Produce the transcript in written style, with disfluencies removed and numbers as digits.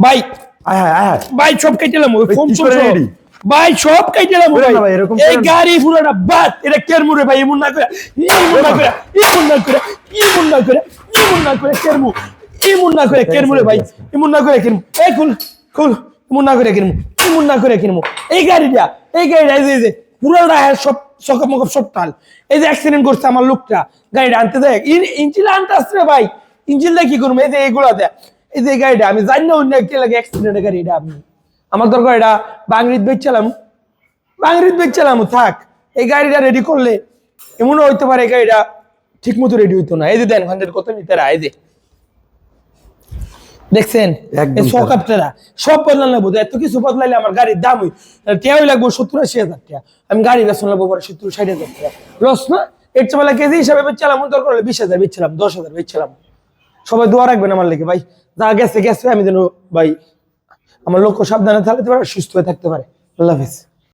ভাই আয় হায় আয় হায় ভাই সব কেটেলাম ওই ফোন কি ফোন করে সব। রেডি? ভাই সব কেটেলাম করেন ভাই না ভাই, এরকম এই করেন না। গাড়ি পুরোটা বাদ এটা কেরমু রে ভাই এমন না করে এমন না করে এমন না করে এমন না করে এমন না করে কেরমু এমন না করে কেরমু রে ভাই এমন না করে কেরমু এই খুল খুল এমন না করে কেরমু এমন না করে কেরমু এই গাড়িটা এই যে পুরোটা সব সকপ মকপ সব টাল এই যে অ্যাক্সিডেন্ট করছে আমার লোকটা গাড়িটা আনতে দেয় ইঞ্জিল আনতে আসছে ভাই ইঞ্জিলটা কি করবো এই যে এইগুলা দেয় এই যে গাড়িটা আমি জানি না অন্য একটা লাগে অ্যাক্সিডেন্টের গাড়িটা আমি আমার দরকার এটা বাংরিত বেচছিলাম থাক এই গাড়িটা রেডি করলে এমনও হইতে পারে এই গাড়িটা ঠিক মতো রেডি হইতো না এই যে দেন ওখান থেকে কত নিতে এই যে দেখছেন একদম এই সকাপটারা সব বদলান লাগবো এত কিছু বদলাইলে আমার গাড়ির দাম টেয়াই লাগবো 70-80 হাজার টাকা আমি গাড়ি বেসন লাগবো 70-60 হাজার টাকা লস না এর চেয়ে কেজি হিসাবে বেচছিলাম দরকার হলে 20,000 বেচছিলাম 10,000 বেচছিলাম সবাই দোয়া রাখবেন আমার লেগে ভাই যা গেছে আমি যেন ভাই আমার লক্ষ্য সাবধানে থাকতে পারে সুস্থ হয়ে থাকতে পারে আল্লাহ হাফেজ।